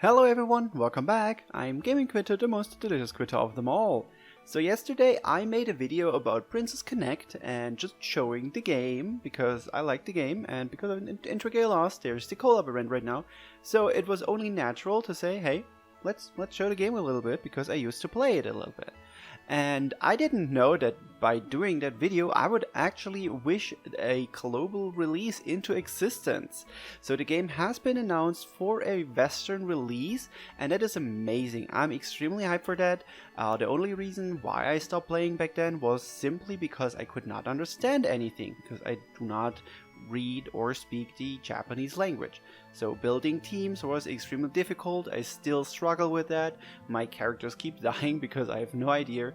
Hello everyone, welcome back. I'm Gaming Quitte, the most delicious Quitte of them all. So yesterday I made a video about Princess Connect and just showing the game because I like the game and because of dragalialost there's the collab event right now. So it was only natural to say, hey, let's show the game a little bit because I used to play it a little bit. And I didn't know that by doing that video I would actually wish a global release into existence. So the game has been announced for a Western release and that is amazing. I'm extremely hyped for that. The only reason why I stopped playing back then was simply because I could not understand anything, because I do not read or speak the Japanese language. So building teams was extremely difficult. I still struggle with that. My characters keep dying because I have no idea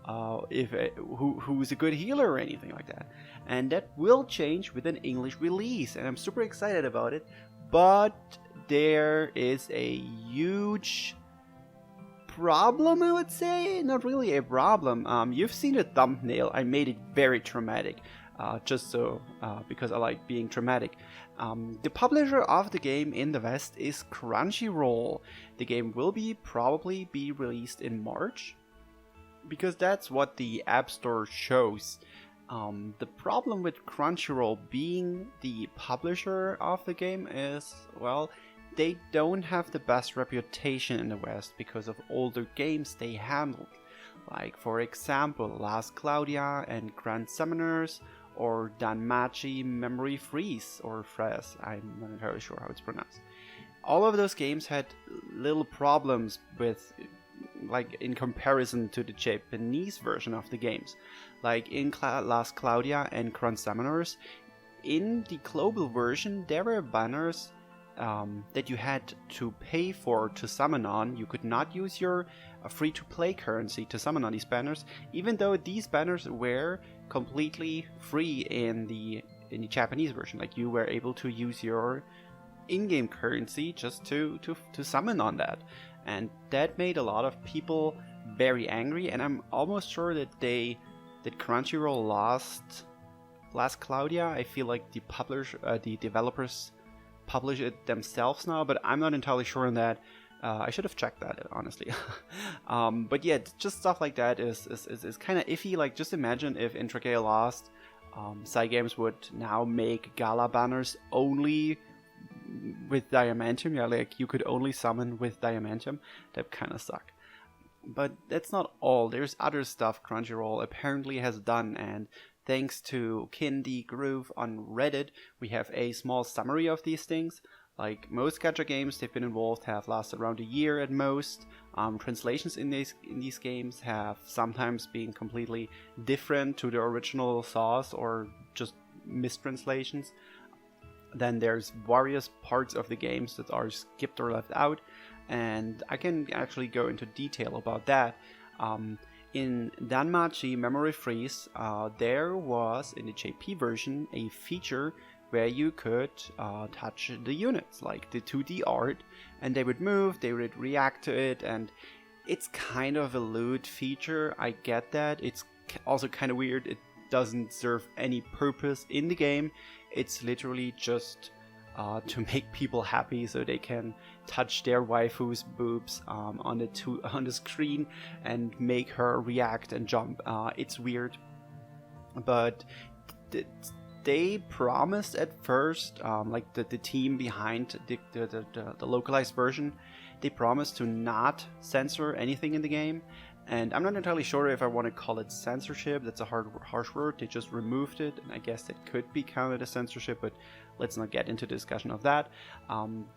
who's a good healer or anything like that. And that will change with an English release and I'm super excited about it. But there is a huge problem, I would say. Not really a problem. You've seen the thumbnail. I made it very dramatic. Because I like being dramatic. The publisher of the game in the West is Crunchyroll. The game will probably be released in March, because that's what the App Store shows. The problem with Crunchyroll being the publisher of the game is, well, they don't have the best reputation in the West because of older games they handled. Like, for example, Last Claudia and Grand Summoners, or Danmachi Memory Freeze, or Freeze, I'm not entirely sure how it's pronounced. All of those games had little problems with, like, in comparison to the Japanese version of the games. Like in Last Claudia and Grand Summoners, in the global version there were banners that you had to pay for to summon on. You could not use your free-to-play currency to summon on these banners, even though these banners were completely free in the Japanese version. Like, you were able to use your in-game currency just to summon on that, and that made a lot of people very angry. And I'm almost sure that Crunchyroll lost Last Claudia. I feel like the developers publish it themselves now, but I'm not entirely sure on that. I should have checked that, honestly. But yeah, just stuff like that is kind of iffy. Like, just imagine if in dragalialost, Cygames would now make gala banners only with diamantium. Yeah, like, you could only summon with diamantium. That kind of suck. But that's not all. There's other stuff Crunchyroll apparently has done, and thanks to Kindy Groove on Reddit, we have a small summary of these things. Like most Gacha games they've been involved have lasted around a year at most. Translations in these games have sometimes been completely different to the original source or just mistranslations. Then there's various parts of the games that are skipped or left out, and I can actually go into detail about that. In Danmachi Memory Freeze, there was, in the JP version, a feature where you could touch the units, like the 2D art, and they would move, they would react to it, and it's kind of a lewd feature, I get that. It's also kind of weird, it doesn't serve any purpose in the game, it's literally just to make people happy so they can touch their waifu's boobs on the screen and make her react and jump. It's weird, but they promised at first, like the team behind the localized version, they promised to not censor anything in the game. And I'm not entirely sure if I want to call it censorship. That's a harsh word. They just removed it, and I guess that could be counted as censorship, but let's not get into the discussion of that.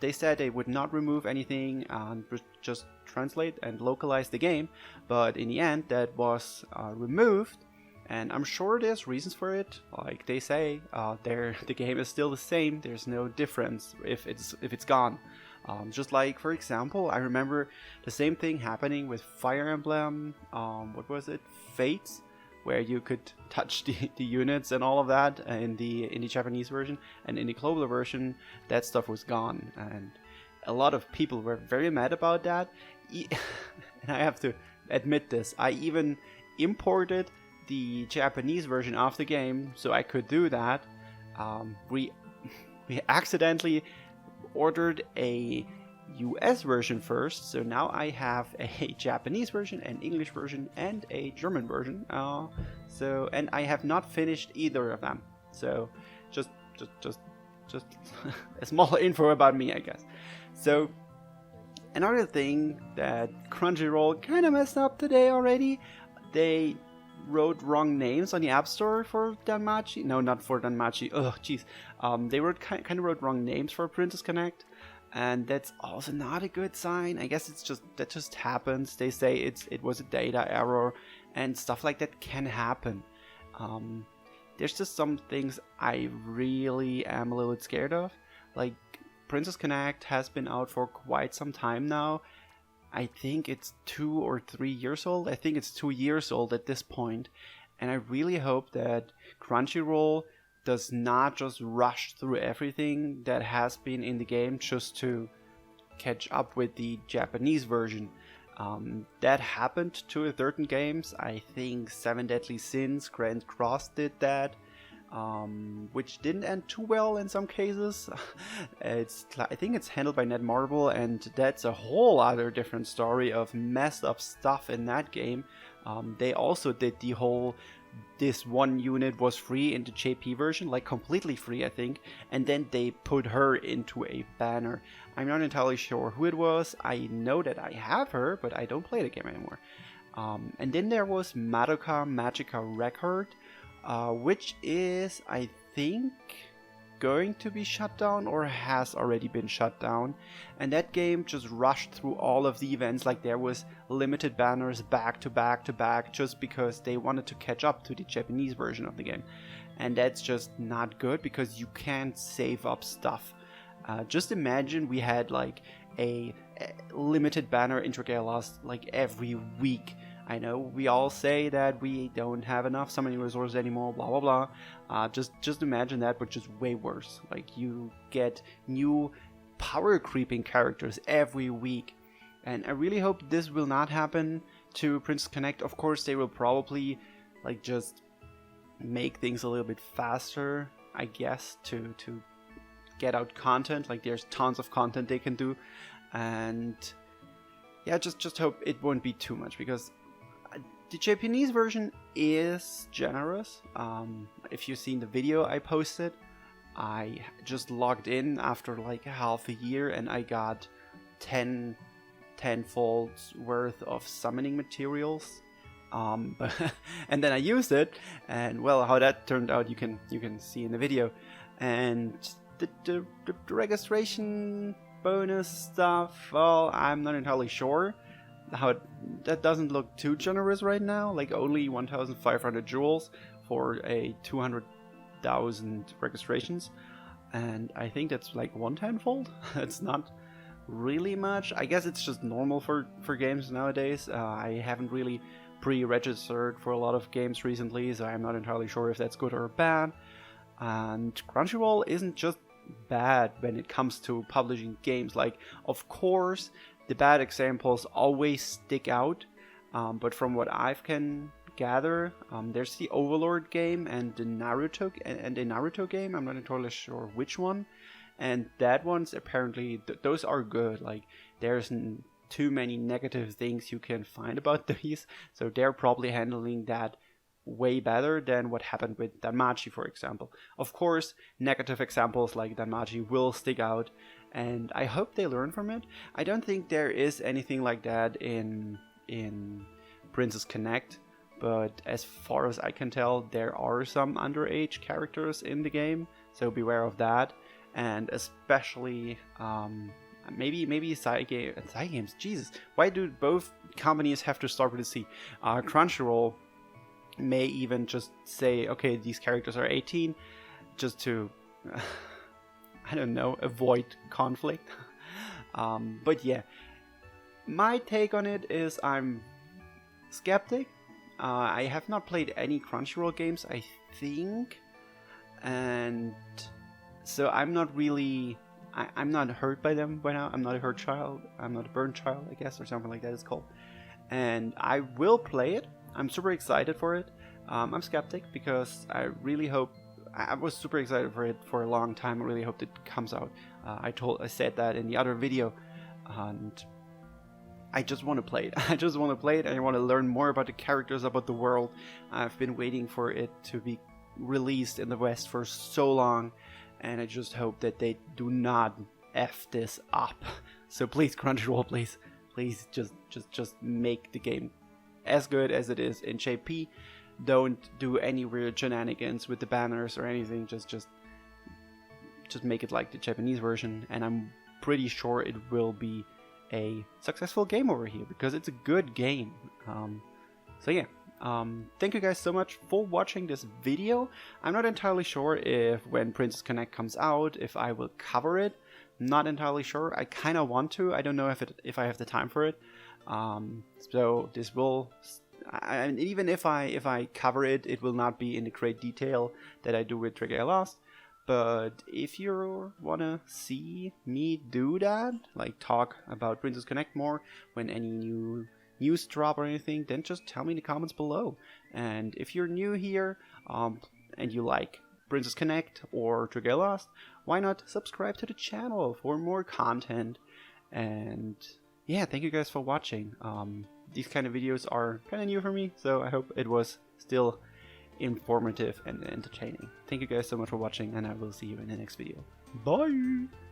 They said they would not remove anything and just translate and localize the game, but in the end that was removed, and I'm sure there's reasons for it. Like they say, the game is still the same. There's no difference if it's gone. Just like, for example, I remember the same thing happening with Fire Emblem, what was it, Fates, where you could touch the units and all of that in the Japanese version, and in the global version that stuff was gone, and a lot of people were very mad about that. And I have to admit this, I even imported the Japanese version of the game so I could do that. We accidentally ordered a US version first. So now I have a Japanese version, an English version, and a German version. And I have not finished either of them. So just a small info about me, I guess. So another thing that Crunchyroll kind of messed up today already, they wrote wrong names on the App Store for Danmachi. No, not for Danmachi. Oh, jeez. They kind of wrote wrong names for Princess Connect, and that's also not a good sign. I guess that just happens. They say it was a data error, and stuff like that can happen. There's just some things I really am a little bit scared of. Like, Princess Connect has been out for quite some time now. I think it's 2 or 3 years old. I think it's 2 years old at this point. And I really hope that Crunchyroll does not just rush through everything that has been in the game just to catch up with the Japanese version. That happened to certain games. I think 7 Deadly Sins, Grand Cross did that. Which didn't end too well in some cases. I think it's handled by Netmarble, and that's a whole other different story of messed up stuff in that game. They also did the whole this one unit was free in the JP version, like completely free, I think, and then they put her into a banner. I'm not entirely sure who it was. I know that I have her, but I don't play the game anymore. And then there was Madoka Magica Record, which is, I think, going to be shut down or has already been shut down. And that game just rushed through all of the events, like there was limited banners back to back to back, just because they wanted to catch up to the Japanese version of the game. And that's just not good, because you can't save up stuff. Just imagine we had like a limited banner in dragalialost like every week. I know we all say that we don't have enough summoning resources anymore, blah blah blah. Just imagine that, but just way worse. Like, you get new power creeping characters every week. And I really hope this will not happen to Princess Connect. Of course, they will probably like just make things a little bit faster, I guess, to get out content. Like, there's tons of content they can do. And yeah, just hope it won't be too much, because the Japanese version is generous. If you've seen the video I posted, I just logged in after like half a year and I got 10-fold worth of summoning materials. And then I used it, and well, how that turned out you can see in the video. And the registration bonus stuff, well, I'm not entirely sure. That doesn't look too generous right now, like only 1,500 jewels for a 200,000 registrations, and I think that's like 1/10-fold. It's not really much. I guess it's just normal for games nowadays. I haven't really pre-registered for a lot of games recently, so I'm not entirely sure if that's good or bad. And Crunchyroll isn't just bad when it comes to publishing games. Like, of course, the bad examples always stick out, but from what I can gather, there's the Overlord game and the Naruto game. I'm not entirely sure which one, and that one's apparently those are good. Like, there's too many negative things you can find about these, so they're probably handling that way better than what happened with Danmachi, for example. Of course, negative examples like Danmachi will stick out, and I hope they learn from it. I don't think there is anything like that in Princess Connect, but as far as I can tell, there are some underage characters in the game, so beware of that. And especially maybe side games. Jesus, why do both companies have to start with a C? Crunchyroll may even just say, okay, these characters are 18, just to I don't know, avoid conflict. But yeah, my take on it is I'm skeptic. I have not played any Crunchyroll games, I think, and so I'm not really I'm not hurt by them by now. I'm not a hurt child. I'm not a burned child, I guess, or something like that it's called. And I will play it. I'm super excited for it. I'm skeptic because I really hope. I was super excited for it for a long time. I really hope it comes out. I said that in the other video. and I just want to play it. I just want to play it, and I want to learn more about the characters, about the world. I've been waiting for it to be released in the West for so long, and I just hope that they do not F this up. So please, Crunchyroll, please just make the game as good as it is in JP. Don't do any weird shenanigans with the banners or anything. Just make it like the Japanese version, and I'm pretty sure it will be a successful game over here because it's a good game. So yeah, thank you guys so much for watching this video. I'm not entirely sure if when Princess Connect comes out, if I will cover it. Not entirely sure. I kind of want to. I don't know if I have the time for it. So this will, and even if I cover it, it will not be in the great detail that I do with dragalialost. But if you wanna see me do that, like talk about Princess Connect more when any new news drop or anything, then just tell me in the comments below. And if you're new here, and you like Princess Connect or dragalialost, why not subscribe to the channel for more content? And yeah, thank you guys for watching. These kind of videos are kind of new for me, so I hope it was still informative and entertaining. Thank you guys so much for watching, and I will see you in the next video. Bye!